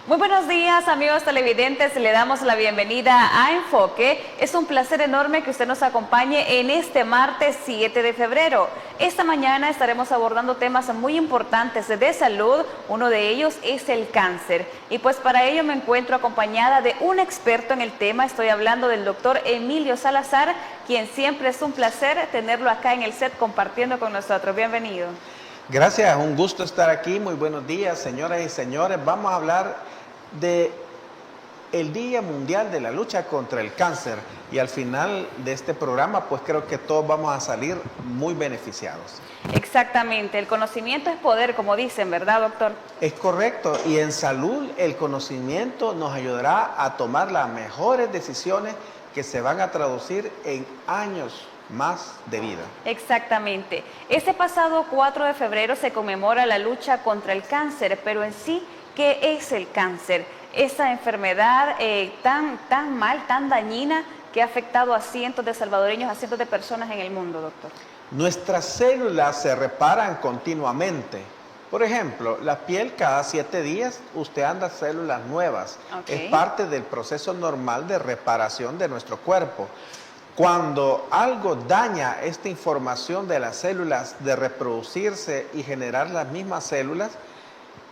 Muy buenos días, amigos televidentes, le damos la bienvenida a Enfoque. Es un placer enorme que usted nos acompañe en este martes 7 de febrero. Esta mañana estaremos abordando temas muy importantes de salud, uno de ellos es el cáncer. Y pues para ello me encuentro acompañada de un experto en el tema, estoy hablando del doctor Emilio Salazar, quien siempre es un placer tenerlo acá en el set compartiendo con nosotros. Bienvenido. Gracias, un gusto estar aquí. Muy buenos días, señoras y señores. Vamos a hablar de el Día Mundial de la Lucha contra el Cáncer y al final de este programa pues creo que todos vamos a salir muy beneficiados. Exactamente, el conocimiento es poder, como dicen, ¿verdad, doctor? Es correcto, y en salud el conocimiento nos ayudará a tomar las mejores decisiones que se van a traducir en años más de vida. Exactamente. Este pasado 4 de febrero se conmemora la lucha contra el cáncer, pero en sí, ¿qué es el cáncer? Esa enfermedad tan dañina que ha afectado a cientos de salvadoreños, a cientos de personas en el mundo, doctor. Nuestras células se reparan continuamente. Por ejemplo, la piel cada 7 días usted anda células nuevas. Okay. Es parte del proceso normal de reparación de nuestro cuerpo. Cuando algo daña esta información de las células de reproducirse y generar las mismas células,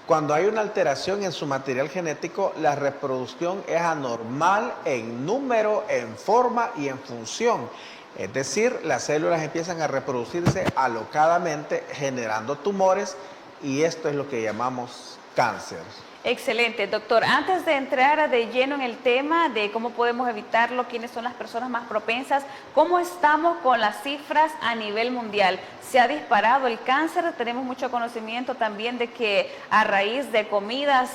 cuando hay una alteración en su material genético, la reproducción es anormal en número, en forma y en función. Es decir, las células empiezan a reproducirse alocadamente, generando tumores, y esto es lo que llamamos cáncer. Excelente, doctor. Antes de entrar de lleno en el tema de cómo podemos evitarlo, quiénes son las personas más propensas, ¿cómo estamos con las cifras a nivel mundial? ¿Se ha disparado el cáncer? Tenemos mucho conocimiento también de que a raíz de comidas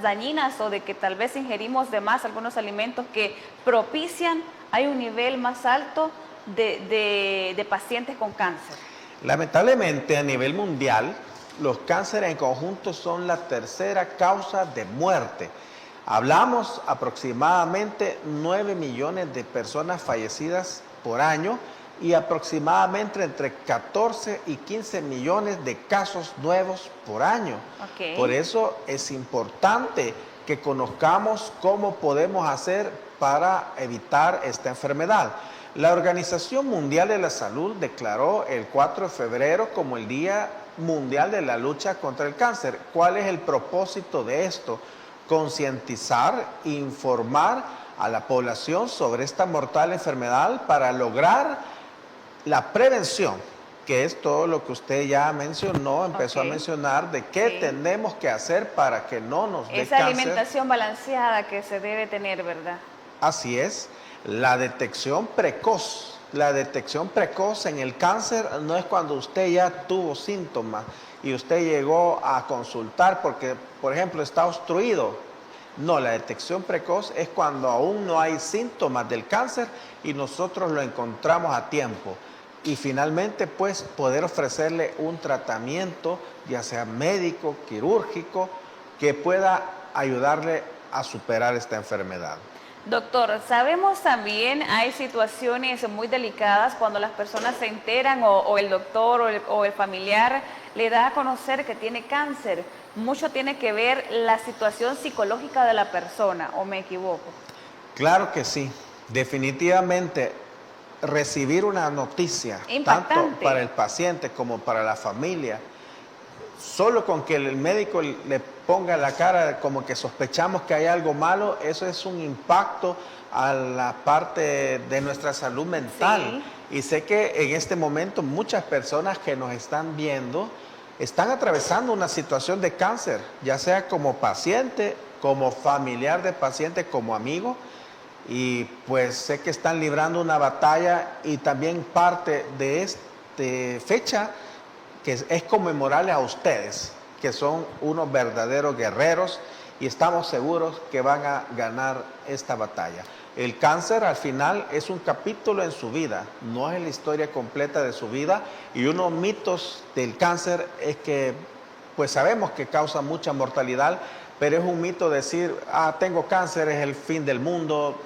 dañinas o de que tal vez ingerimos de más algunos alimentos que propician, hay un nivel más alto de pacientes con cáncer. Lamentablemente, a nivel mundial, los cánceres en conjunto son la tercera causa de muerte. Hablamos aproximadamente 9 millones de personas fallecidas por año y aproximadamente entre 14 y 15 millones de casos nuevos por año. Okay. Por eso es importante que conozcamos cómo podemos hacer para evitar esta enfermedad. La Organización Mundial de la Salud declaró el 4 de febrero como el Día Mundial de la Lucha contra el Cáncer. ¿Cuál es el propósito de esto? Concientizar, informar a la población sobre esta mortal enfermedad para lograr la prevención, que es todo lo que usted ya mencionó, empezó a mencionar, de qué tenemos que hacer para que no nos dé esa cáncer. alimentación balanceada que se debe tener, ¿verdad? Así es, la detección precoz. La detección precoz en el cáncer no es cuando usted ya tuvo síntomas y usted llegó a consultar porque, por ejemplo, está obstruido. No, la detección precoz es cuando aún no hay síntomas del cáncer y nosotros lo encontramos a tiempo. Y finalmente, pues, poder ofrecerle un tratamiento, ya sea médico, quirúrgico, que pueda ayudarle a superar esta enfermedad. Doctor, sabemos también hay situaciones muy delicadas cuando las personas se enteran o el doctor o el familiar le da a conocer que tiene cáncer. Mucho tiene que ver la situación psicológica de la persona, ¿o me equivoco? Claro que sí, definitivamente recibir una noticia, impactante, tanto para el paciente como para la familia, solo con que el médico le ponga la cara como que sospechamos que hay algo malo, eso es un impacto a la parte de nuestra salud mental. Sí. Y sé que en este momento muchas personas que nos están viendo están atravesando una situación de cáncer, ya sea como paciente, como familiar de paciente, como amigo. Y pues sé que están librando una batalla y también parte de esta fecha que es conmemorarle a ustedes, que son unos verdaderos guerreros y estamos seguros que van a ganar esta batalla. El cáncer al final es un capítulo en su vida, no es la historia completa de su vida, y unos mitos del cáncer es que pues sabemos que causa mucha mortalidad, pero es un mito decir, tengo cáncer, es el fin del mundo.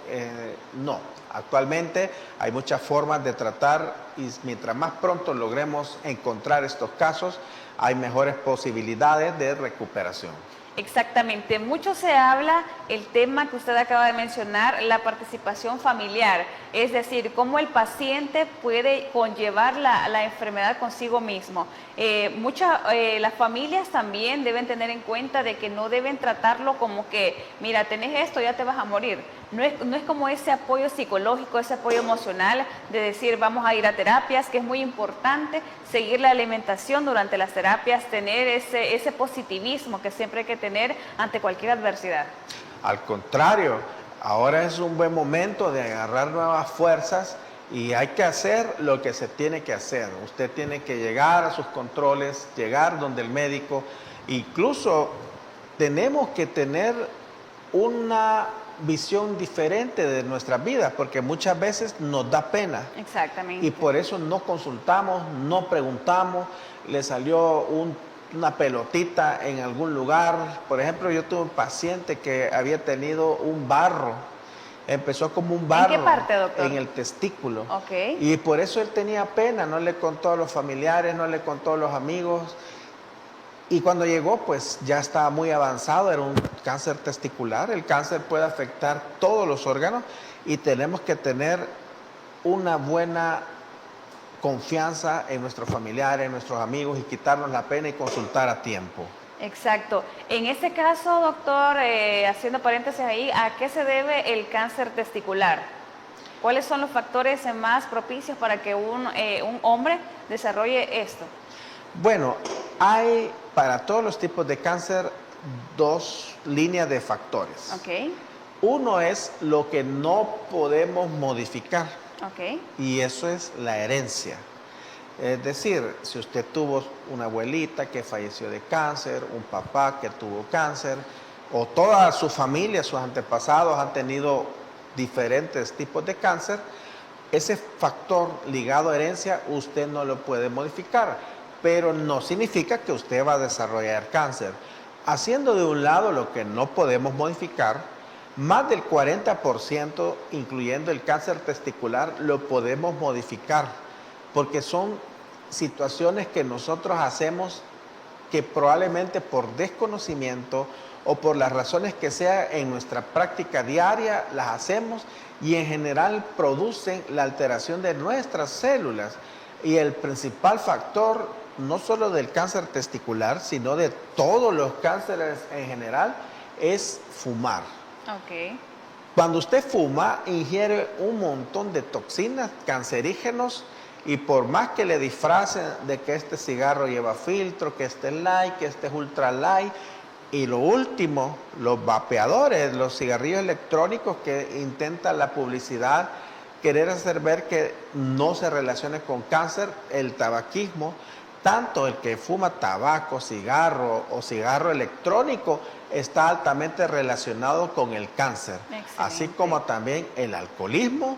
No, actualmente hay muchas formas de tratar y mientras más pronto logremos encontrar estos casos, hay mejores posibilidades de recuperación. Exactamente, mucho se habla el tema que usted acaba de mencionar, la participación familiar, es decir, cómo el paciente puede conllevar la enfermedad consigo mismo. Las familias también deben tener en cuenta de que no deben tratarlo como que, mira, tenés esto, ya te vas a morir. No es como ese apoyo psicológico, ese apoyo emocional de decir vamos a ir a terapias, que es muy importante seguir la alimentación durante las terapias, tener ese positivismo que siempre hay que tener ante cualquier adversidad. Al contrario, ahora es un buen momento de agarrar nuevas fuerzas y hay que hacer lo que se tiene que hacer. Usted tiene que llegar a sus controles, llegar donde el médico, incluso tenemos que tener una visión diferente de nuestras vidas, porque muchas veces nos da pena. Exactamente. Y por eso no consultamos, no preguntamos, le salió una pelotita en algún lugar. Por ejemplo, yo tuve un paciente que había tenido un barro, empezó como un barro. ¿En qué parte, doctor? En el testículo. Ok. Y por eso él tenía pena, no le contó a los familiares, no le contó a los amigos. Y cuando llegó, pues ya estaba muy avanzado, era un cáncer testicular. El cáncer puede afectar todos los órganos y tenemos que tener una buena confianza en nuestros familiares, en nuestros amigos y quitarnos la pena y consultar a tiempo. Exacto. En este caso, doctor, haciendo paréntesis ahí, ¿a qué se debe el cáncer testicular? ¿Cuáles son los factores más propicios para que un hombre desarrolle esto? Bueno, hay para todos los tipos de cáncer dos líneas de factores. Ok. Uno es lo que no podemos modificar. Ok. Y eso es la herencia. Es decir, si usted tuvo una abuelita que falleció de cáncer, un papá que tuvo cáncer, o toda su familia, sus antepasados han tenido diferentes tipos de cáncer, ese factor ligado a herencia usted no lo puede modificar, pero no significa que usted va a desarrollar cáncer. Haciendo de un lado lo que no podemos modificar, más del 40%, incluyendo el cáncer testicular, lo podemos modificar, porque son situaciones que nosotros hacemos que probablemente por desconocimiento o por las razones que sea en nuestra práctica diaria las hacemos y en general producen la alteración de nuestras células. Y el principal factor, no solo del cáncer testicular, sino de todos los cánceres en general, es fumar. Ok. Cuando usted fuma, ingiere un montón de toxinas, cancerígenos, y por más que le disfracen de que este cigarro lleva filtro, que este es light, que este es ultra light, y lo último, los vapeadores, los cigarrillos electrónicos que intentan la publicidad, querer hacer ver que no se relacione con cáncer, el tabaquismo, tanto el que fuma tabaco, cigarro o cigarro electrónico está altamente relacionado con el cáncer, así como también el alcoholismo,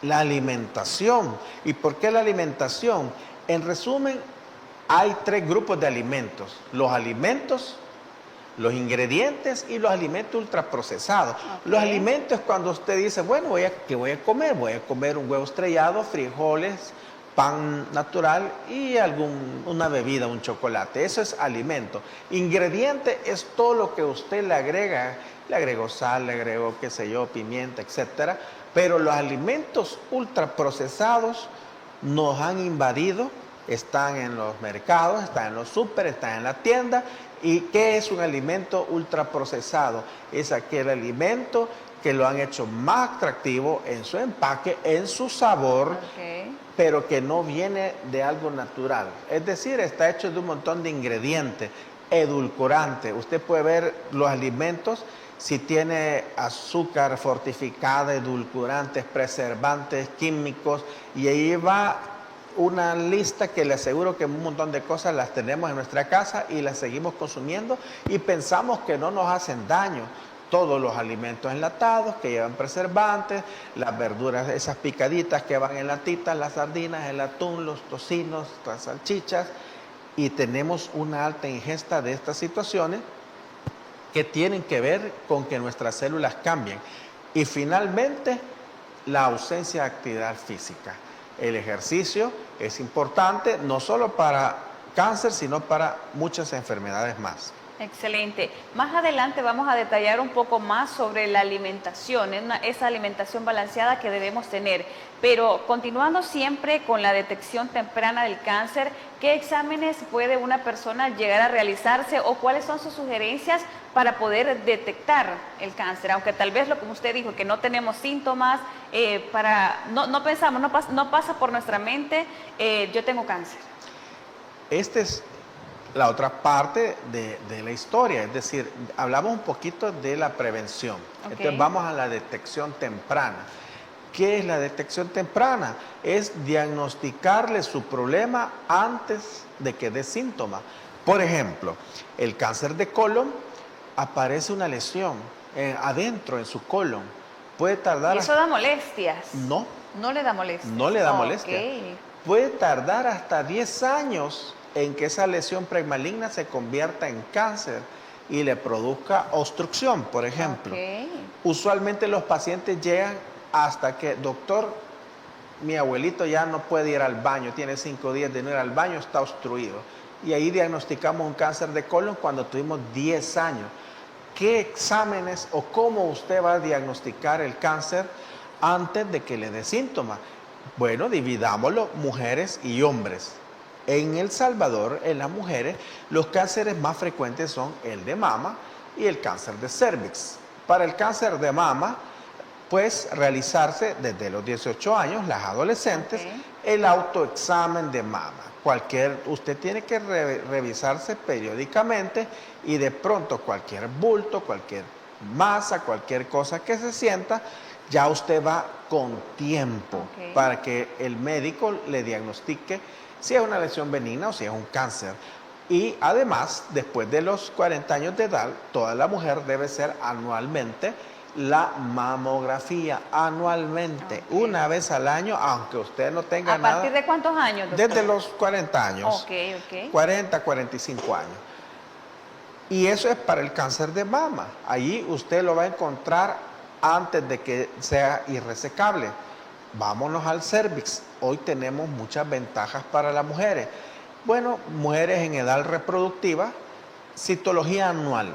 la alimentación. ¿Y por qué la alimentación? En resumen, hay tres grupos de alimentos: los alimentos, los ingredientes y los alimentos ultraprocesados. Okay. Los alimentos, cuando usted dice, bueno, ¿qué voy a comer? Voy a comer un huevo estrellado, frijoles, pan natural y una bebida, un chocolate. Eso es alimento. Ingrediente es todo lo que usted le agrega. Le agregó sal, le agregó, qué sé yo, pimienta, etcétera. Pero los alimentos ultraprocesados nos han invadido, están en los mercados, están en los súper, están en la tienda. ¿Y qué es un alimento ultraprocesado? Es aquel alimento que lo han hecho más atractivo en su empaque, en su sabor, pero que no viene de algo natural. Es decir, está hecho de un montón de ingredientes, edulcorantes. Usted puede ver los alimentos, si tiene azúcar fortificada, edulcorantes, preservantes, químicos, y ahí va una lista que le aseguro que un montón de cosas las tenemos en nuestra casa y las seguimos consumiendo y pensamos que no nos hacen daño. Todos los alimentos enlatados que llevan preservantes, las verduras, esas picaditas que van en latitas, las sardinas, el atún, los tocinos, las salchichas, y tenemos una alta ingesta de estas situaciones que tienen que ver con que nuestras células cambien. Y finalmente, la ausencia de actividad física. El ejercicio es importante no solo para cáncer, sino para muchas enfermedades más. Excelente. Más adelante vamos a detallar un poco más sobre la alimentación, esa alimentación balanceada que debemos tener. Pero continuando siempre con la detección temprana del cáncer, ¿qué exámenes puede una persona llegar a realizarse o cuáles son sus sugerencias para poder detectar el cáncer? Aunque tal vez, como usted dijo, que no tenemos síntomas, no pensamos, no pasa por nuestra mente, yo tengo cáncer. Esta es la otra parte de la historia, es decir, hablamos un poquito de la prevención. Okay. Entonces vamos a la detección temprana. ¿Qué es la detección temprana? Es diagnosticarle su problema antes de que dé síntomas. Por ejemplo, el cáncer de colon, aparece una lesión adentro en su colon. Puede tardar... ¿Y eso da molestias? No. ¿No le da molestias? No le da molestia. Okay. Puede tardar hasta 10 años en que esa lesión premaligna se convierta en cáncer y le produzca obstrucción, por ejemplo. Okay. Usualmente los pacientes llegan hasta que, doctor, mi abuelito ya no puede ir al baño, tiene 5 días de no ir al baño, está obstruido. Y ahí diagnosticamos un cáncer de colon cuando tuvimos 10 años. ¿Qué exámenes o cómo usted va a diagnosticar el cáncer antes de que le dé síntomas? Bueno, dividámoslo mujeres y hombres. En El Salvador, en las mujeres, los cánceres más frecuentes son el de mama y el cáncer de cervix. Para el cáncer de mama, pues realizarse desde los 18 años, las adolescentes, Okay. el autoexamen de mama. Usted tiene que revisarse periódicamente y de pronto cualquier bulto, cualquier masa, cualquier cosa que se sienta, ya usted va con tiempo Okay. para que el médico le diagnostique si es una lesión benigna o si es un cáncer. Y además, después de los 40 años de edad, toda la mujer debe ser anualmente la mamografía, anualmente, Okay. una vez al año, aunque usted no tenga ¿A nada. partir de cuántos años, doctor? Desde los 40 años. Ok. 40, 45 años. Y eso es para el cáncer de mama. Allí usted lo va a encontrar antes de que sea irresecable. Vámonos al cervix. Hoy tenemos muchas ventajas para las mujeres. Bueno, mujeres en edad reproductiva, citología anual.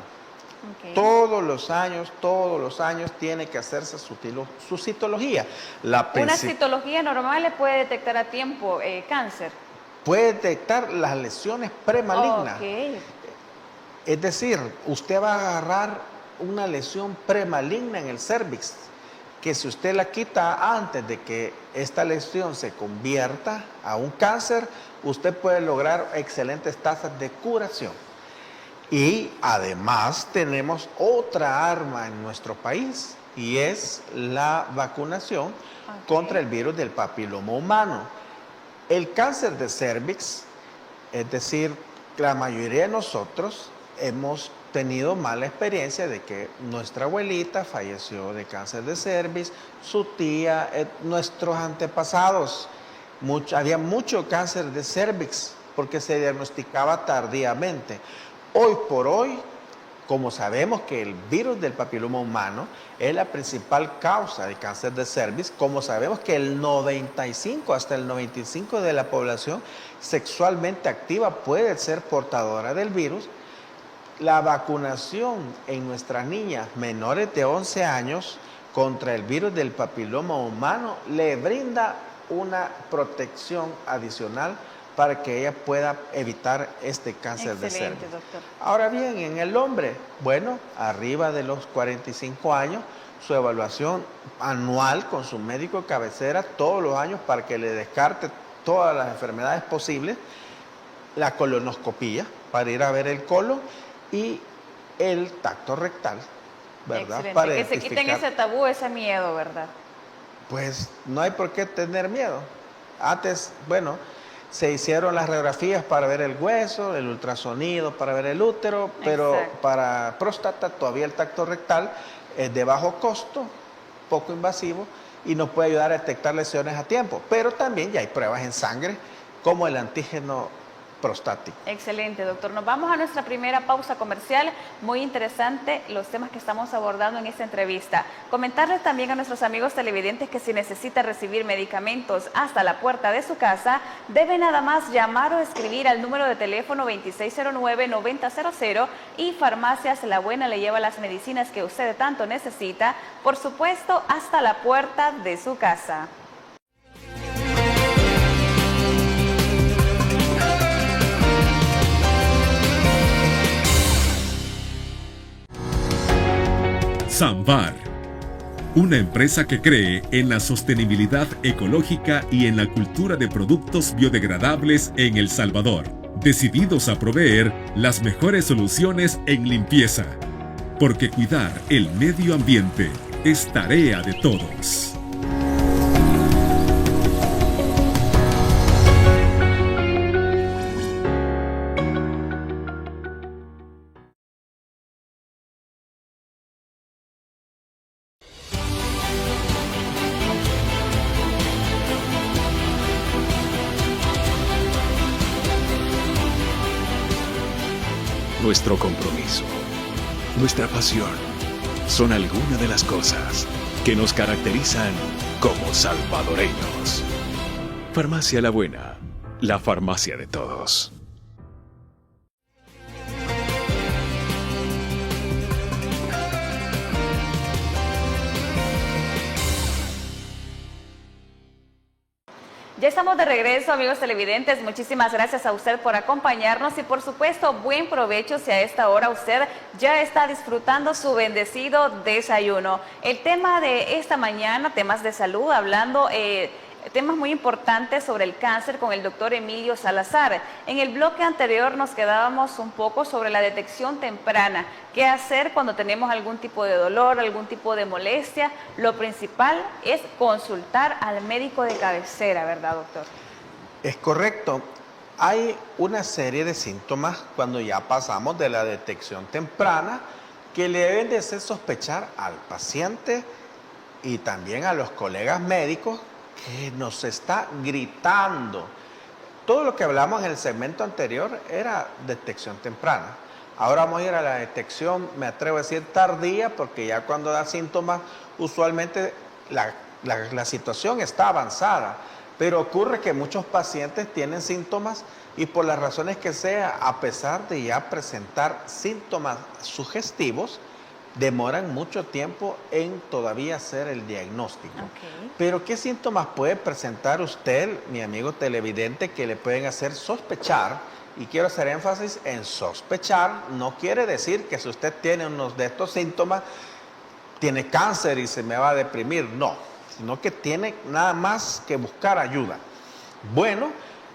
Okay. Todos los años tiene que hacerse su citología. ¿Una citología normal le puede detectar a tiempo cáncer? Puede detectar las lesiones premalignas. Okay. Es decir, usted va a agarrar una lesión premaligna en el cervix, que si usted la quita antes de que esta lesión se convierta a un cáncer, usted puede lograr excelentes tasas de curación. Y además tenemos otra arma en nuestro país y es la vacunación contra el virus del papiloma humano. El cáncer de cervix, es decir, la mayoría de nosotros hemos tenido mala experiencia de que nuestra abuelita falleció de cáncer de cervix, su tía, nuestros antepasados. Había mucho cáncer de cervix porque se diagnosticaba tardíamente. Hoy por hoy, como sabemos que el virus del papiloma humano es la principal causa de cáncer de cervix, como sabemos que el 95 hasta el 95% de la población sexualmente activa puede ser portadora del virus, la vacunación en nuestras niñas menores de 11 años contra el virus del papiloma humano le brinda una protección adicional para que ella pueda evitar este cáncer de cervix. Doctor. Ahora bien, en el hombre, bueno, arriba de los 45 años, su evaluación anual con su médico de cabecera todos los años para que le descarte todas las enfermedades posibles, la colonoscopía para ir a ver el colon y el tacto rectal, ¿verdad? Excelente. Para que se quiten ese tabú, ese miedo, ¿verdad? Pues no hay por qué tener miedo. Antes, bueno, se hicieron las radiografías para ver el hueso, el ultrasonido para ver el útero, pero Exacto. para próstata todavía el tacto rectal es de bajo costo, poco invasivo y nos puede ayudar a detectar lesiones a tiempo. Pero también ya hay pruebas en sangre como el antígeno prostático. Excelente, doctor. Nos vamos a nuestra primera pausa comercial. Muy interesante los temas que estamos abordando en esta entrevista. Comentarles también a nuestros amigos televidentes que si necesita recibir medicamentos hasta la puerta de su casa, debe nada más llamar o escribir al número de teléfono 2609-9000 y Farmacias La Buena le lleva las medicinas que usted tanto necesita, por supuesto, hasta la puerta de su casa. Sambar, una empresa que cree en la sostenibilidad ecológica y en la cultura de productos biodegradables en El Salvador, decididos a proveer las mejores soluciones en limpieza, porque cuidar el medio ambiente es tarea de todos. Nuestro compromiso, nuestra pasión, son algunas de las cosas que nos caracterizan como salvadoreños. Farmacia La Buena, la farmacia de todos. Ya estamos de regreso, amigos televidentes. Muchísimas gracias a usted por acompañarnos y por supuesto, buen provecho si a esta hora usted ya está disfrutando su bendecido desayuno. El tema de esta mañana, temas de salud, hablando temas muy importantes sobre el cáncer con el doctor Emilio Salazar. En el bloque anterior nos quedábamos un poco sobre la detección temprana. ¿Qué hacer cuando tenemos algún tipo de dolor, algún tipo de molestia? Lo principal es consultar al médico de cabecera, ¿verdad, doctor? Es correcto. Hay una serie de síntomas cuando ya pasamos de la detección temprana que le deben de hacer sospechar al paciente y también a los colegas médicos que nos está gritando. Todo lo que hablamos en el segmento anterior era detección temprana. Ahora vamos a ir a la detección, me atrevo a decir tardía, porque ya cuando da síntomas, usualmente la situación está avanzada. Pero ocurre que muchos pacientes tienen síntomas y por las razones que sea, a pesar de ya presentar síntomas sugestivos, demoran mucho tiempo en todavía hacer el diagnóstico. Okay. Pero ¿qué síntomas puede presentar usted, mi amigo televidente, que le pueden hacer sospechar? Y quiero hacer énfasis en sospechar. No quiere decir que si usted tiene uno de estos síntomas, tiene cáncer y se me va a deprimir. No, sino que tiene nada más que buscar ayuda. Bueno,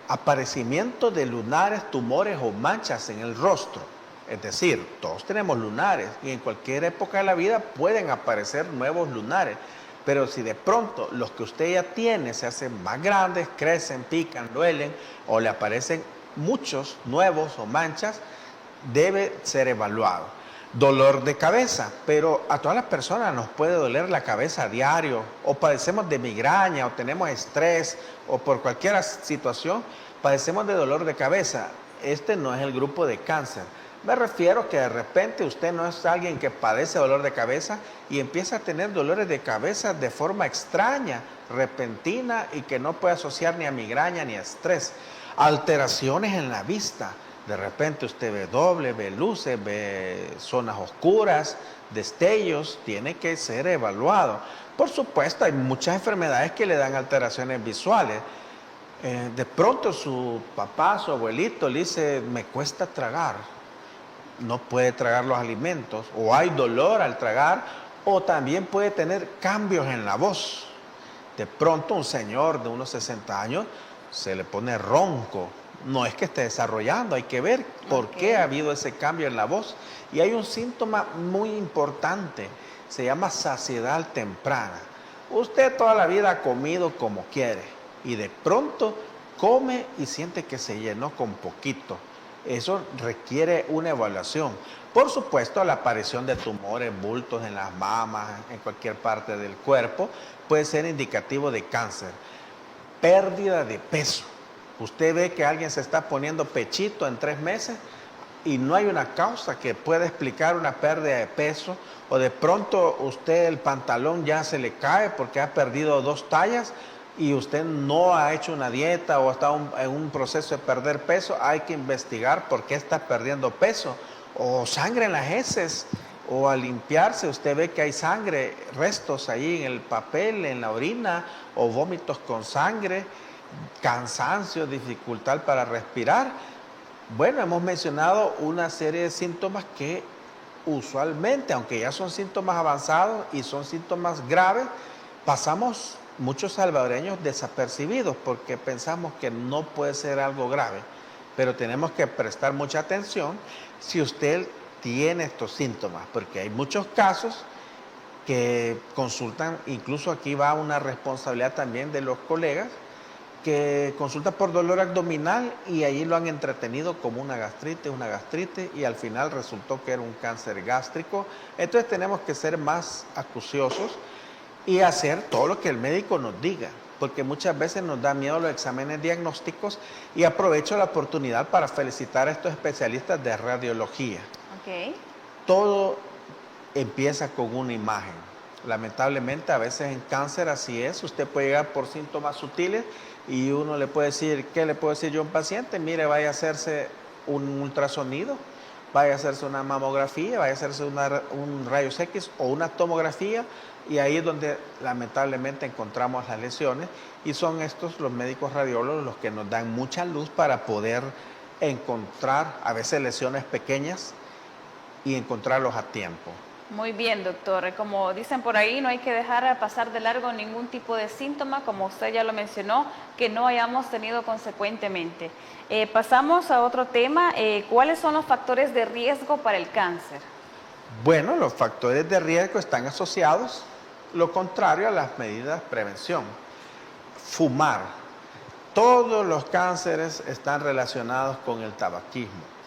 aparecimiento de lunares, tumores o manchas en el rostro. Es decir, todos tenemos lunares y en cualquier época de la vida pueden aparecer nuevos lunares. Pero si de pronto los que usted ya tiene se hacen más grandes, crecen, pican, duelen o le aparecen muchos nuevos o manchas, debe ser evaluado. Dolor de cabeza, pero a todas las personas nos puede doler la cabeza a diario, o padecemos de migraña, o tenemos estrés, o por cualquier situación padecemos de dolor de cabeza. Este no es el grupo de cáncer. Me refiero que de repente usted no es alguien que padece dolor de cabeza y empieza a tener dolores de cabeza de forma extraña, repentina y que no puede asociar ni a migraña ni a estrés. Alteraciones en la vista. De repente usted ve doble, ve luces, ve zonas oscuras, destellos, tiene que ser evaluado. Por supuesto, hay muchas enfermedades que le dan alteraciones visuales. De pronto su papá, su abuelito le dice, me cuesta tragar. No puede tragar los alimentos, o hay dolor al tragar, o también puede tener cambios en la voz. De pronto un señor de unos 60 años se le pone ronco. No es que esté desarrollando, hay que ver por qué ha habido ese cambio en la voz. Y hay un síntoma muy importante, se llama saciedad temprana. Usted toda la vida ha comido como quiere y de pronto come y siente que se llenó con poquito. Eso requiere una evaluación. Por supuesto, la aparición de tumores, bultos en las mamas, en cualquier parte del cuerpo, puede ser indicativo de cáncer. Pérdida de peso. Usted ve que alguien se está poniendo pechito en 3 meses y no hay una causa que pueda explicar una pérdida de peso, o de pronto usted el pantalón ya se le cae porque ha perdido 2 tallas y usted no ha hecho una dieta o está en un proceso de perder peso. Hay que investigar por qué está perdiendo peso, o sangre en las heces, o al limpiarse usted ve que hay sangre, restos ahí en el papel, en la orina, o vómitos con sangre, cansancio, dificultad para respirar. Bueno, hemos mencionado una serie de síntomas que usualmente, aunque ya son síntomas avanzados y son síntomas graves, pasamos muchos salvadoreños desapercibidos porque pensamos que no puede ser algo grave, pero tenemos que prestar mucha atención si usted tiene estos síntomas, porque hay muchos casos que consultan, incluso aquí va una responsabilidad también de los colegas, que consultan por dolor abdominal y ahí lo han entretenido como una gastritis y al final resultó que era un cáncer gástrico. Entonces tenemos que ser más acuciosos y hacer todo lo que el médico nos diga, porque muchas veces nos da miedo los exámenes diagnósticos, y aprovecho la oportunidad para felicitar a estos especialistas de radiología. Okay. Todo empieza con una imagen. Lamentablemente a veces en cáncer así es, usted puede llegar por síntomas sutiles y uno le puede decir, ¿qué le puedo decir yo a un paciente? Mire, vaya a hacerse un ultrasonido, vaya a hacerse una mamografía, vaya a hacerse un rayos X o una tomografía, y ahí es donde lamentablemente encontramos las lesiones, y son estos los médicos radiólogos los que nos dan mucha luz para poder encontrar a veces lesiones pequeñas y encontrarlos a tiempo. Muy bien, doctor. Como dicen por ahí, no hay que dejar pasar de largo ningún tipo de síntoma, como usted ya lo mencionó, que no hayamos tenido consecuentemente. Pasamos a otro tema. ¿Cuáles son los factores de riesgo para el cáncer? Bueno, los factores de riesgo están asociados, lo contrario a las medidas de prevención. Fumar. Todos los cánceres están relacionados con el tabaquismo.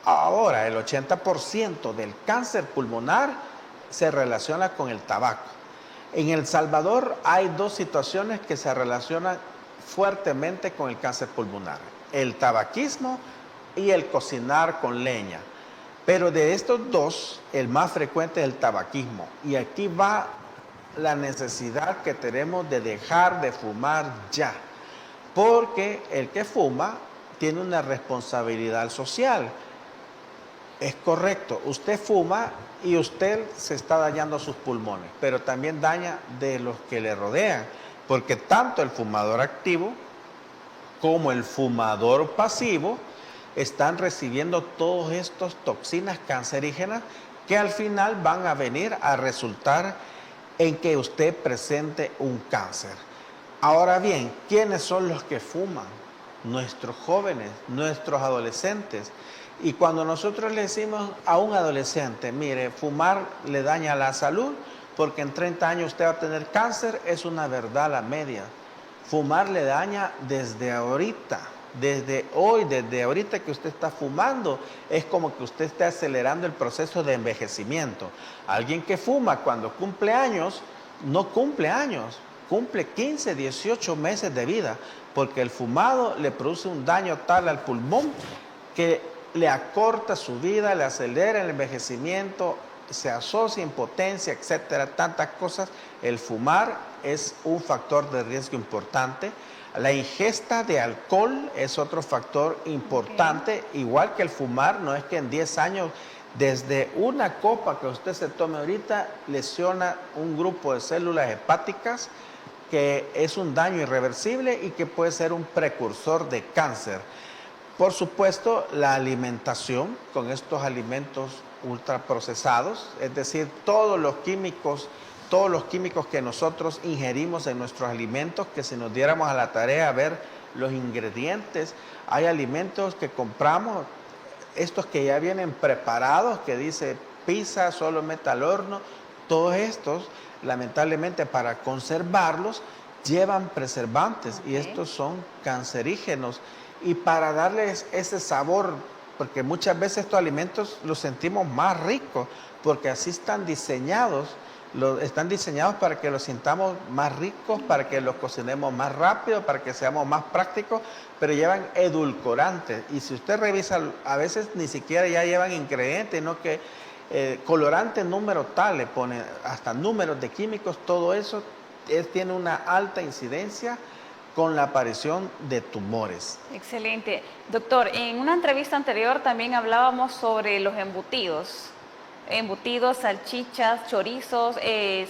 Ahora, el 80% del cáncer pulmonar se relaciona con el tabaco. En El Salvador hay 2 situaciones que se relacionan fuertemente con el cáncer pulmonar: el tabaquismo y el cocinar con leña. Pero de estos 2, el más frecuente es el tabaquismo. Y aquí va la necesidad que tenemos de dejar de fumar ya. Porque el que fuma tiene una responsabilidad social. Es correcto, usted fuma y usted se está dañando sus pulmones, pero también daña de los que le rodean, porque tanto el fumador activo como el fumador pasivo están recibiendo todas estas toxinas cancerígenas que al final van a venir a resultar en que usted presente un cáncer. Ahora bien, ¿quiénes son los que fuman? Nuestros jóvenes, nuestros adolescentes. Y cuando nosotros le decimos a un adolescente, mire, fumar le daña la salud porque en 30 años usted va a tener cáncer, es una verdad a la media. Fumar le daña desde ahorita, desde hoy, desde ahorita que usted está fumando, es como que usted esté acelerando el proceso de envejecimiento. Alguien que fuma cuando cumple años, no cumple años, cumple 15, 18 meses de vida, porque el fumado le produce un daño tal al pulmón que le acorta su vida, le acelera el envejecimiento, se asocia impotencia, etcétera, tantas cosas. El fumar es un factor de riesgo importante. La ingesta de alcohol es otro factor importante, igual que el fumar. No es que en 10 años, desde una copa que usted se tome ahorita, lesiona un grupo de células hepáticas, que es un daño irreversible y que puede ser un precursor de cáncer. Por supuesto, la alimentación con estos alimentos ultraprocesados, es decir, todos los químicos que nosotros ingerimos en nuestros alimentos, que si nos diéramos a la tarea a ver los ingredientes, hay alimentos que compramos, estos que ya vienen preparados, que dice pizza, solo mete al horno, todos estos, lamentablemente para conservarlos, llevan preservantes y estos son cancerígenos. Y para darles ese sabor, porque muchas veces estos alimentos los sentimos más ricos, porque así están diseñados Están diseñados para que los sintamos más ricos, para que los cocinemos más rápido, para que seamos más prácticos, pero llevan edulcorantes. Y si usted revisa, a veces ni siquiera ya llevan ingredientes, sino que colorante número tal, le pone hasta números de químicos, todo eso tiene una alta incidencia con la aparición de tumores. Excelente. Doctor, en una entrevista anterior también hablábamos sobre los embutidos. Embutidos, salchichas, chorizos.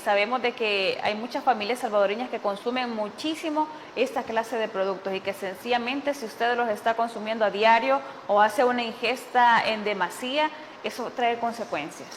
Sabemos de que hay muchas familias salvadoreñas que consumen muchísimo esta clase de productos y que sencillamente si usted los está consumiendo a diario o hace una ingesta en demasía, eso trae consecuencias.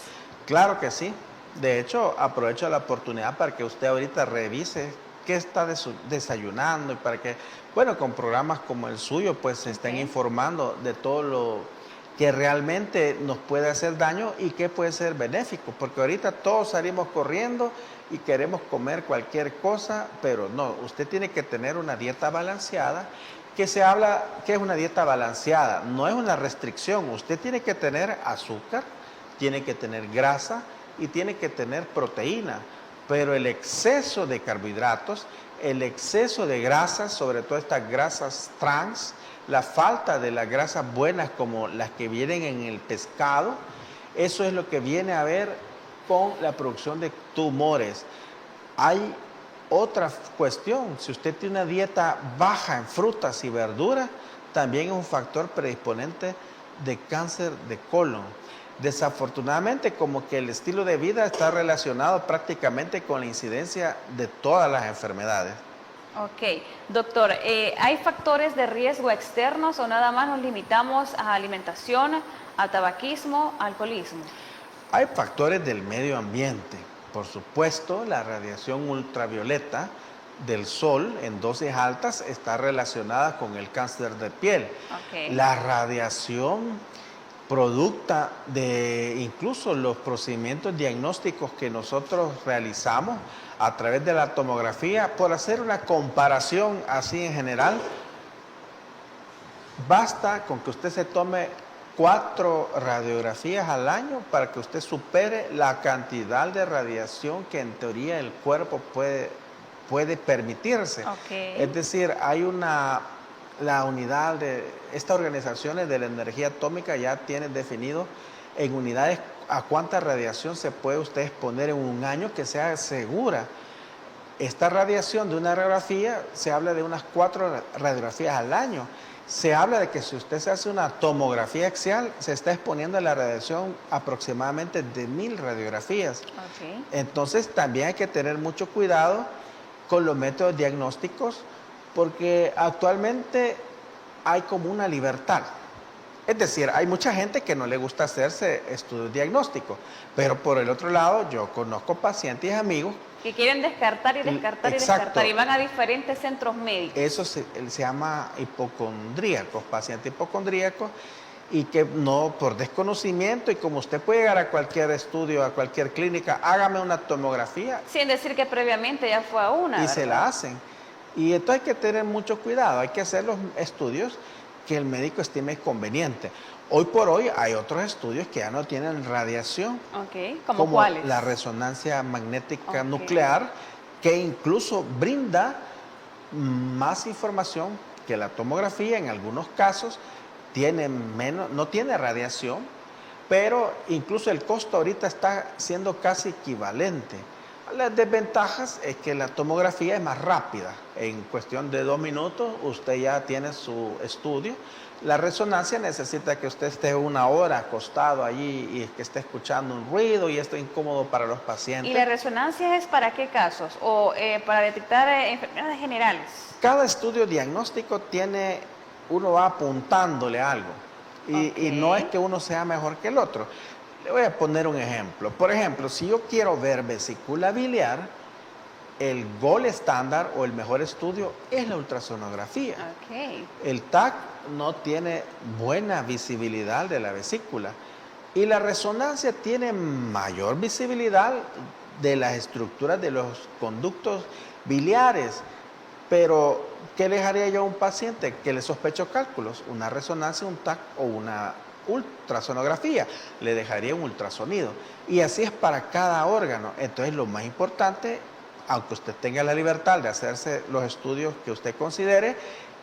Claro que sí. De hecho, aprovecho la oportunidad para que usted ahorita revise qué está desayunando y para que, bueno, con programas como el suyo, pues se estén informando de todo lo que realmente nos puede hacer daño y que puede ser benéfico, porque ahorita todos salimos corriendo y queremos comer cualquier cosa, pero no, usted tiene que tener una dieta balanceada, que se habla que es una dieta balanceada, no es una restricción, usted tiene que tener azúcar, tiene que tener grasa y tiene que tener proteína, pero el exceso de carbohidratos, el exceso de grasas, sobre todo estas grasas trans, la falta de las grasas buenas como las que vienen en el pescado, eso es lo que viene a ver con la producción de tumores. Hay otra cuestión, si usted tiene una dieta baja en frutas y verduras, también es un factor predisponente de cáncer de colon. Desafortunadamente, como que el estilo de vida está relacionado prácticamente con la incidencia de todas las enfermedades. Ok, doctor, ¿hay factores de riesgo externos o nada más nos limitamos a alimentación, a tabaquismo, alcoholismo? Hay factores del medio ambiente, por supuesto, la radiación ultravioleta del sol en dosis altas está relacionada con el cáncer de piel. Okay. La radiación producta de incluso los procedimientos diagnósticos que nosotros realizamos a través de la tomografía, por hacer una comparación así en general, basta con que usted se tome 4 radiografías al año para que usted supere la cantidad de radiación que en teoría el cuerpo puede permitirse. Okay. Es decir, hay la unidad de estas organizaciones de la energía atómica ya tienen definido en unidades a cuánta radiación se puede usted exponer en un año que sea segura. Esta radiación de una radiografía se habla de unas 4 radiografías al año. Se habla de que si usted se hace una tomografía axial, se está exponiendo a la radiación aproximadamente de 1000 radiografías. Okay. Entonces también hay que tener mucho cuidado con los métodos diagnósticos, porque actualmente hay como una libertad. Es decir, hay mucha gente que no le gusta hacerse estudios diagnósticos, pero por el otro lado yo conozco pacientes y amigos que quieren descartar y descartar y Exacto. descartar y van a diferentes centros médicos. Eso se llama hipocondríacos, pacientes hipocondríacos, y que no, por desconocimiento, y como usted puede llegar a cualquier estudio, a cualquier clínica, hágame una tomografía. Sin decir que previamente ya fue a una, Y ¿verdad? se la hacen. Y entonces hay que tener mucho cuidado, hay que hacer los estudios que el médico estime conveniente. Hoy por hoy hay otros estudios que ya no tienen radiación. Okay. ¿Cómo como cuáles? la resonancia magnética Okay. nuclear, que incluso brinda más información que la tomografía. En algunos casos no tiene radiación, pero incluso el costo ahorita está siendo casi equivalente. Las desventajas es que la tomografía es más rápida. En cuestión de 2 minutos usted ya tiene su estudio. La resonancia necesita que usted esté 1 hora acostado allí y que esté escuchando un ruido, y esto es incómodo para los pacientes. ¿Y la resonancia es para qué casos? ¿O para detectar enfermedades generales? Cada estudio diagnóstico uno va apuntándole algo. Y no es que uno sea mejor que el otro. Le voy a poner un ejemplo. Por ejemplo, si yo quiero ver vesícula biliar, el gold estándar o el mejor estudio es la ultrasonografía. Okay. El TAC no tiene buena visibilidad de la vesícula, y la resonancia tiene mayor visibilidad de las estructuras de los conductos biliares. Pero, ¿qué le haría yo a un paciente que le sospecho cálculos? Una resonancia, un TAC o una ultrasonografía, le dejaría un ultrasonido. Y así es para cada órgano. Entonces lo más importante, aunque usted tenga la libertad de hacerse los estudios que usted considere,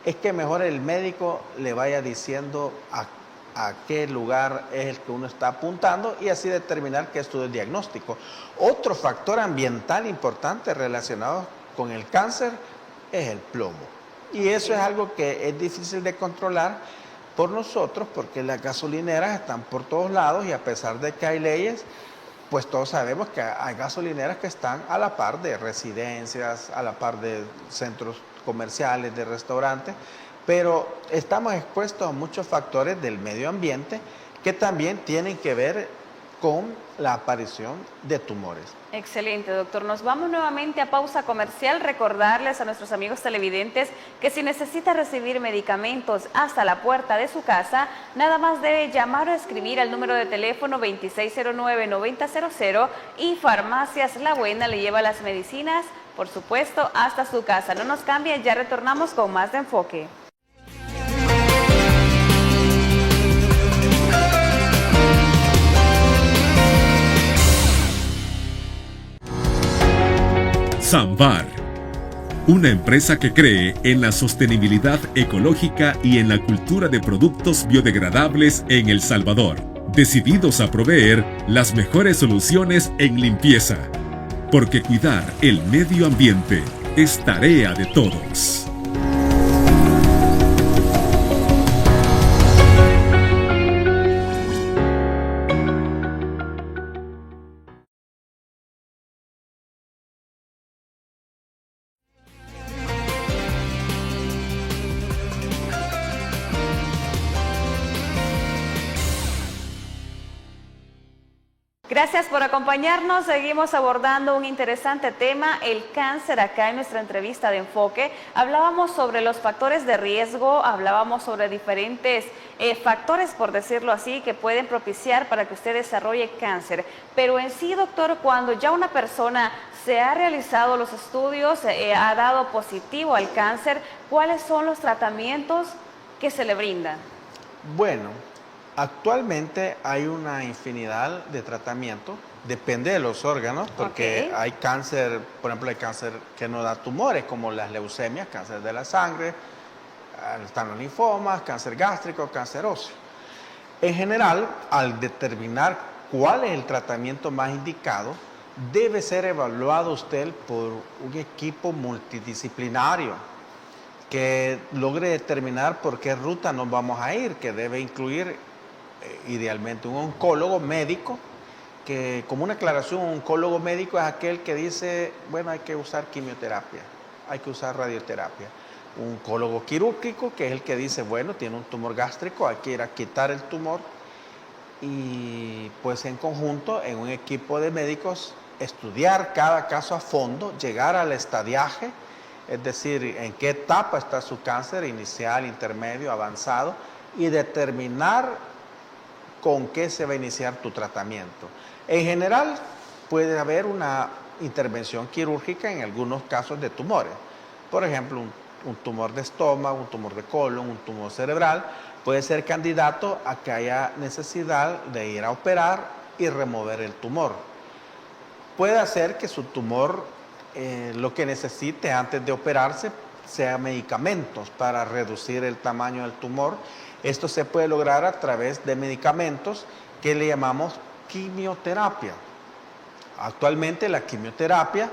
es que mejor el médico le vaya diciendo a qué lugar es el que uno está apuntando y así determinar qué estudio diagnóstico. Otro factor ambiental importante relacionado con el cáncer es el plomo. Y eso es algo que es difícil de controlar por nosotros porque las gasolineras están por todos lados y a pesar de que hay leyes, pues todos sabemos que hay gasolineras que están a la par de residencias, a la par de centros comerciales, de restaurantes, pero estamos expuestos a muchos factores del medio ambiente que también tienen que ver con la aparición de tumores. Excelente, doctor. Nos vamos nuevamente a pausa comercial. Recordarles a nuestros amigos televidentes que si necesita recibir medicamentos hasta la puerta de su casa, nada más debe llamar o escribir al número de teléfono 2609-9000 y Farmacias La Buena le lleva las medicinas, por supuesto, hasta su casa. No nos cambien, ya retornamos con más de Enfoque. Samvar, una empresa que cree en la sostenibilidad ecológica y en la cultura de productos biodegradables en El Salvador, decididos a proveer las mejores soluciones en limpieza, porque cuidar el medio ambiente es tarea de todos. Gracias por acompañarnos. Seguimos abordando un interesante tema, el cáncer, acá en nuestra entrevista de Enfoque. Hablábamos sobre los factores de riesgo, hablábamos sobre diferentes factores, por decirlo así, que pueden propiciar para que usted desarrolle cáncer. Pero en sí, doctor, cuando ya una persona se ha realizado los estudios, ha dado positivo al cáncer, ¿cuáles son los tratamientos que se le brindan? Bueno, actualmente hay una infinidad de tratamientos, depende de los órganos, porque hay cáncer, por ejemplo, hay cáncer que no da tumores, como las leucemias, cáncer de la sangre, están los linfomas, cáncer gástrico, cáncer óseo. En general, al determinar cuál es el tratamiento más indicado, debe ser evaluado usted por un equipo multidisciplinario que logre determinar por qué ruta nos vamos a ir, que debe incluir idealmente un oncólogo médico, que como una aclaración, un oncólogo médico es aquel que dice, bueno, hay que usar quimioterapia, hay que usar radioterapia. Un oncólogo quirúrgico, que es el que dice, bueno, tiene un tumor gástrico, hay que ir a quitar el tumor, y pues en conjunto, en un equipo de médicos, estudiar cada caso a fondo, llegar al estadiaje, es decir, en qué etapa está su cáncer, inicial, intermedio, avanzado, y determinar con qué se va a iniciar tu tratamiento. En general, puede haber una intervención quirúrgica en algunos casos de tumores. Por ejemplo, un tumor de estómago, un tumor de colon, un tumor cerebral, puede ser candidato a que haya necesidad de ir a operar y remover el tumor. Puede hacer que su tumor, lo que necesite antes de operarse, sea medicamentos para reducir el tamaño del tumor. Esto se puede lograr a través de medicamentos que le llamamos quimioterapia. Actualmente la quimioterapia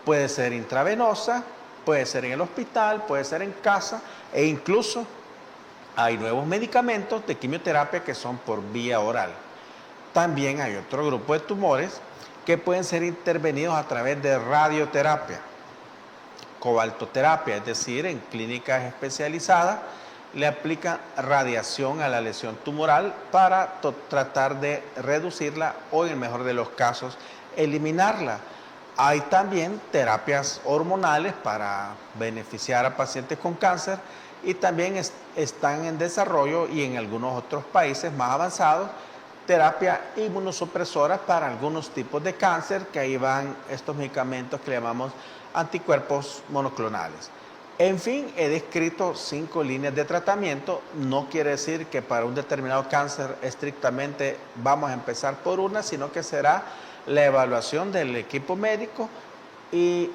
puede ser intravenosa, puede ser en el hospital, puede ser en casa e incluso hay nuevos medicamentos de quimioterapia que son por vía oral. También hay otro grupo de tumores que pueden ser intervenidos a través de radioterapia, cobaltoterapia, es decir, en clínicas especializadas le aplican radiación a la lesión tumoral para tratar de reducirla o, en el mejor de los casos, eliminarla. Hay también terapias hormonales para beneficiar a pacientes con cáncer y también están en desarrollo y en algunos otros países más avanzados terapia inmunosupresora para algunos tipos de cáncer, que ahí van estos medicamentos que le llamamos anticuerpos monoclonales. En fin, he descrito 5 líneas de tratamiento. No quiere decir que para un determinado cáncer estrictamente vamos a empezar por una, sino que será la evaluación del equipo médico y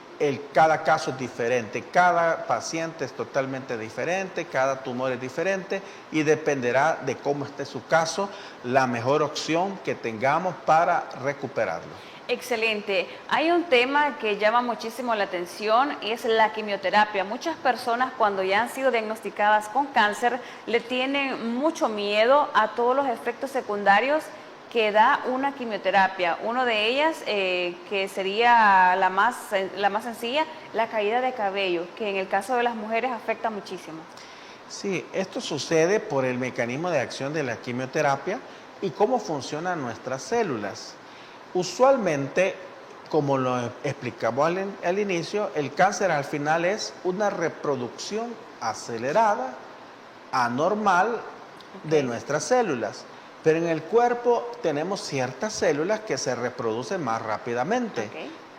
cada caso es diferente, cada paciente es totalmente diferente, cada tumor es diferente y dependerá de cómo esté su caso, la mejor opción que tengamos para recuperarlo. Excelente. Hay un tema que llama muchísimo la atención y es la quimioterapia. Muchas personas cuando ya han sido diagnosticadas con cáncer le tienen mucho miedo a todos los efectos secundarios que da una quimioterapia. Uno de ellas, que sería la más sencilla, la caída de cabello, que en el caso de las mujeres afecta muchísimo. Sí, esto sucede por el mecanismo de acción de la quimioterapia y cómo funcionan nuestras células. Usualmente, como lo explicamos al inicio, el cáncer al final es una reproducción acelerada, anormal de nuestras células. Pero en el cuerpo tenemos ciertas células que se reproducen más rápidamente,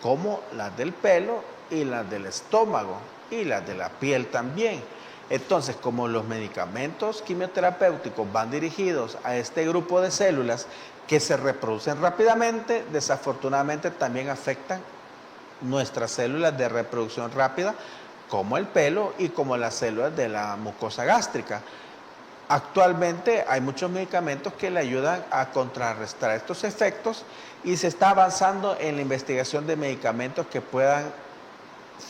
como las del pelo y las del estómago y las de la piel también. Entonces, como los medicamentos quimioterapéuticos van dirigidos a este grupo de células que se reproducen rápidamente, desafortunadamente también afectan nuestras células de reproducción rápida, como el pelo y como las células de la mucosa gástrica. Actualmente hay muchos medicamentos que le ayudan a contrarrestar estos efectos y se está avanzando en la investigación de medicamentos que puedan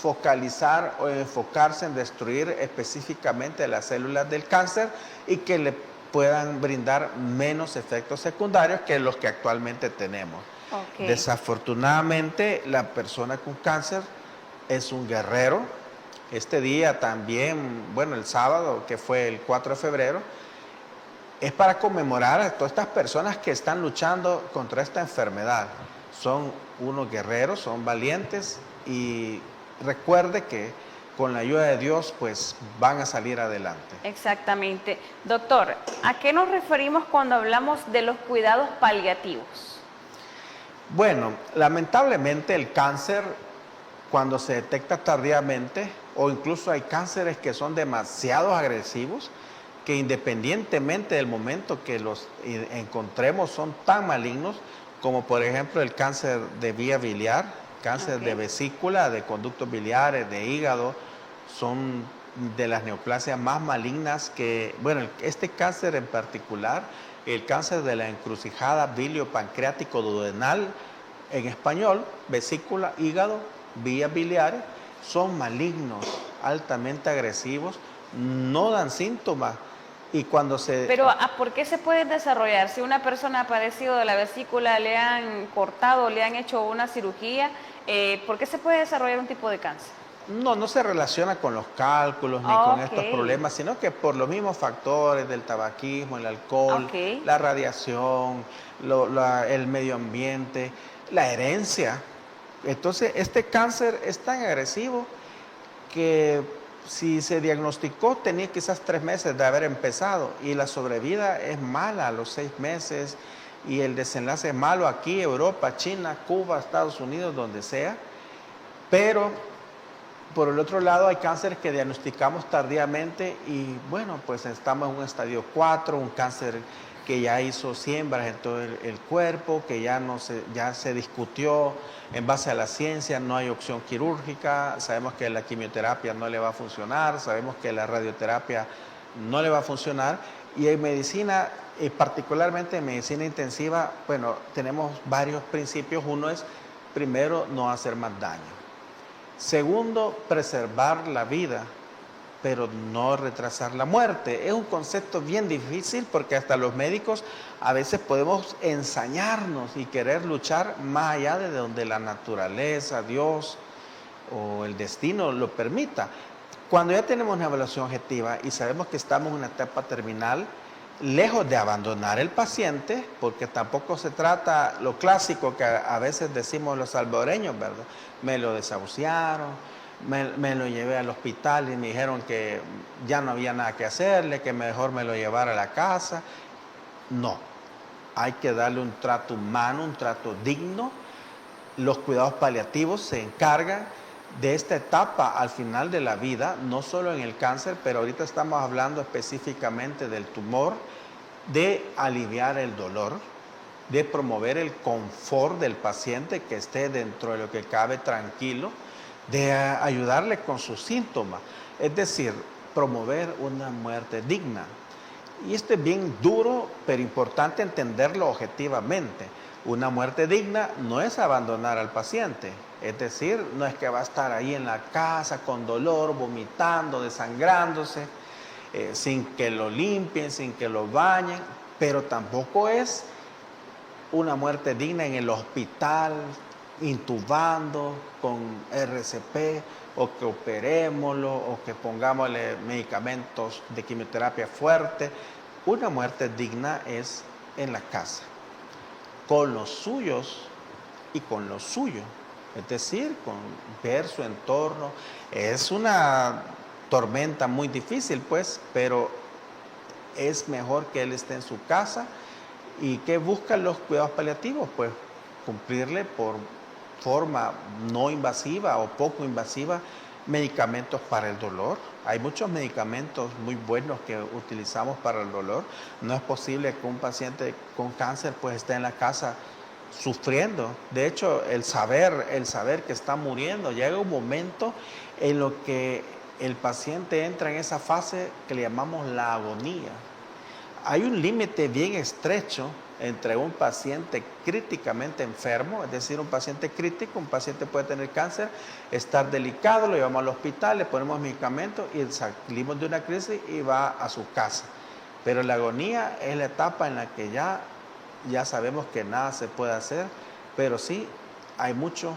focalizar o enfocarse en destruir específicamente las células del cáncer y que le puedan brindar menos efectos secundarios que los que actualmente tenemos. Desafortunadamente, la persona con cáncer es un guerrero. Este día también, bueno, el sábado, que fue el 4 de febrero, es para conmemorar a todas estas personas que están luchando contra esta enfermedad. Son unos guerreros, son valientes y recuerde que con la ayuda de Dios, pues van a salir adelante. Exactamente. Doctor, ¿a qué nos referimos cuando hablamos de los cuidados paliativos? Bueno, lamentablemente el cáncer, cuando se detecta tardíamente, o incluso hay cánceres que son demasiado agresivos, que independientemente del momento que los encontremos son tan malignos, como por ejemplo el cáncer de vía biliar, cáncer de vesícula, de conductos biliares, de hígado, son de las neoplasias más malignas que, bueno, este cáncer en particular, el cáncer de la encrucijada bilio-pancreático duodenal, en español, vesícula, hígado, vías biliares, son malignos, altamente agresivos, no dan síntomas. Y cuando se... Pero ¿por qué se puede desarrollar? Si una persona ha padecido de la vesícula, le han cortado, le han hecho una cirugía, ¿por qué se puede desarrollar un tipo de cáncer? No se relaciona con los cálculos ni con estos problemas, sino que por los mismos factores del tabaquismo, el alcohol, la radiación, el medio ambiente, la herencia. Entonces, este cáncer es tan agresivo que si se diagnosticó tenía quizás 3 meses de haber empezado y la sobrevida es mala a los 6 meses y el desenlace es malo aquí, Europa, China, Cuba, Estados Unidos, donde sea. Pero por el otro lado hay cánceres que diagnosticamos tardíamente y bueno, pues estamos en un estadio 4, un cáncer que ya hizo siembras en todo el cuerpo, que ya se discutió en base a la ciencia, no hay opción quirúrgica, sabemos que la quimioterapia no le va a funcionar, sabemos que la radioterapia no le va a funcionar y en medicina, particularmente en medicina intensiva, bueno, tenemos varios principios. Uno es, primero, no hacer más daño. Segundo, preservar la vida, pero no retrasar la muerte. Es un concepto bien difícil porque hasta los médicos a veces podemos ensañarnos y querer luchar más allá de donde la naturaleza, Dios o el destino lo permita. Cuando ya tenemos una evaluación objetiva y sabemos que estamos en una etapa terminal, lejos de abandonar el paciente, porque tampoco se trata lo clásico que a veces decimos los salvadoreños, ¿verdad? Me lo desahuciaron, me lo llevé al hospital y me dijeron que ya no había nada que hacerle, que mejor me lo llevara a la casa. No, hay que darle un trato humano, un trato digno. Los cuidados paliativos se encargan de esta etapa al final de la vida, no solo en el cáncer, pero ahorita estamos hablando específicamente del tumor, de aliviar el dolor, de promover el confort del paciente, que esté dentro de lo que cabe tranquilo, de ayudarle con sus síntomas, es decir, promover una muerte digna. Y esto es bien duro, pero importante entenderlo objetivamente. Una muerte digna no es abandonar al paciente, es decir, no es que va a estar ahí en la casa con dolor, vomitando, desangrándose, sin que lo limpien, sin que lo bañen, pero tampoco es una muerte digna en el hospital, intubando con RCP, o que operémoslo, o que pongámosle medicamentos de quimioterapia fuerte. Una muerte digna es en la casa, con los suyos y con lo suyo, es decir, con ver su entorno. Es una tormenta muy difícil, pues, pero es mejor que él esté en su casa. ¿Y qué buscan los cuidados paliativos? Pues cumplirle por forma no invasiva o poco invasiva medicamentos para el dolor. Hay muchos medicamentos muy buenos que utilizamos para el dolor. No es posible que un paciente con cáncer pues esté en la casa sufriendo. De hecho, el saber que está muriendo, llega un momento en lo que el paciente entra en esa fase que le llamamos la agonía. Hay un límite bien estrecho entre un paciente críticamente enfermo, es decir, un paciente crítico, un paciente puede tener cáncer, estar delicado, lo llevamos al hospital, le ponemos medicamentos y salimos de una crisis y va a su casa. Pero la agonía es la etapa en la que ya sabemos que nada se puede hacer, pero sí hay mucho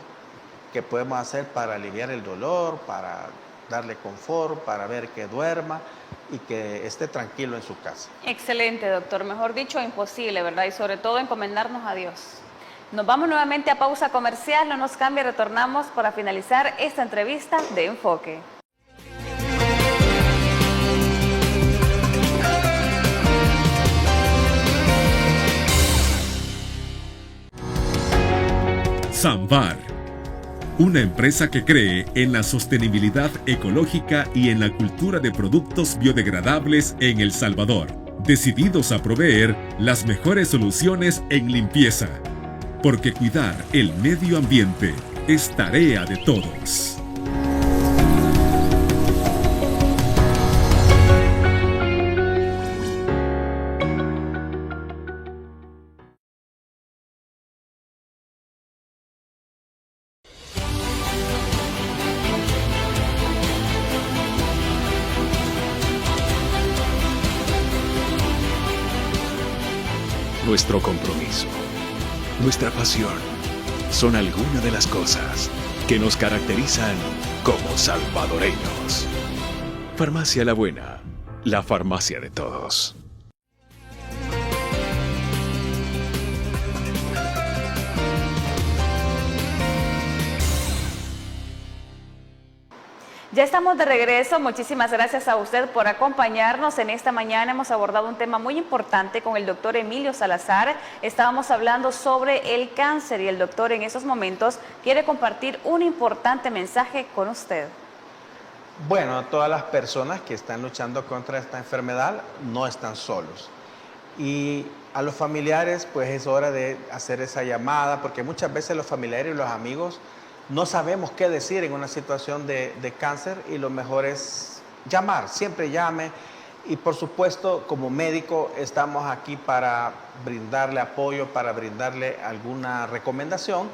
que podemos hacer para aliviar el dolor, para darle confort, para ver que duerma y que esté tranquilo en su casa. Excelente, doctor. Mejor dicho, imposible, ¿verdad? Y sobre todo encomendarnos a Dios. Nos vamos nuevamente a pausa comercial, no nos cambie, retornamos para finalizar esta entrevista de Enfoque. Samvar, una empresa que cree en la sostenibilidad ecológica y en la cultura de productos biodegradables en El Salvador, decididos a proveer las mejores soluciones en limpieza, porque cuidar el medio ambiente es tarea de todos. Nuestro compromiso, nuestra pasión, son algunas de las cosas que nos caracterizan como salvadoreños. Farmacia La Buena, la farmacia de todos. Ya estamos de regreso, muchísimas gracias a usted por acompañarnos. En esta mañana hemos abordado un tema muy importante con el doctor Emilio Salazar. Estábamos hablando sobre el cáncer y el doctor en esos momentos quiere compartir un importante mensaje con usted. Bueno, a todas las personas que están luchando contra esta enfermedad no están solos. Y a los familiares pues es hora de hacer esa llamada, porque muchas veces los familiares y los amigos no sabemos qué decir en una situación de cáncer y lo mejor es llamar, siempre llame. Y por supuesto, como médico, estamos aquí para brindarle apoyo, para brindarle alguna recomendación.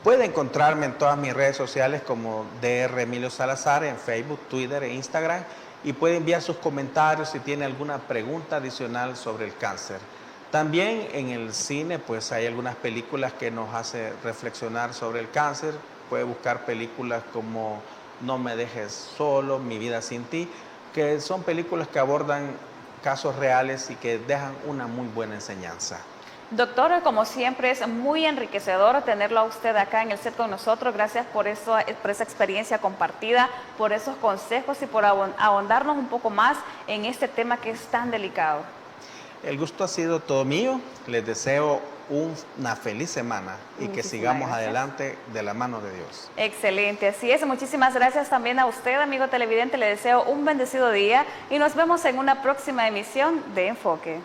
Puede encontrarme en todas mis redes sociales como Dr. Emilio Salazar, en Facebook, Twitter e Instagram, y puede enviar sus comentarios si tiene alguna pregunta adicional sobre el cáncer. También en el cine, pues hay algunas películas que nos hacen reflexionar sobre el cáncer. Puede buscar películas como No me dejes solo, Mi vida sin ti, que son películas que abordan casos reales y que dejan una muy buena enseñanza. Doctor, como siempre es muy enriquecedor tenerlo a usted acá en el set con nosotros. Gracias por esa experiencia compartida, por esos consejos y por ahondarnos un poco más en este tema que es tan delicado. El gusto ha sido todo mío. Les deseo una feliz semana y que Muchísimas sigamos gracias. adelante de la mano de Dios. Excelente, así es. Muchísimas gracias también a usted, amigo televidente. Le deseo un bendecido día y nos vemos en una próxima emisión de Enfoque.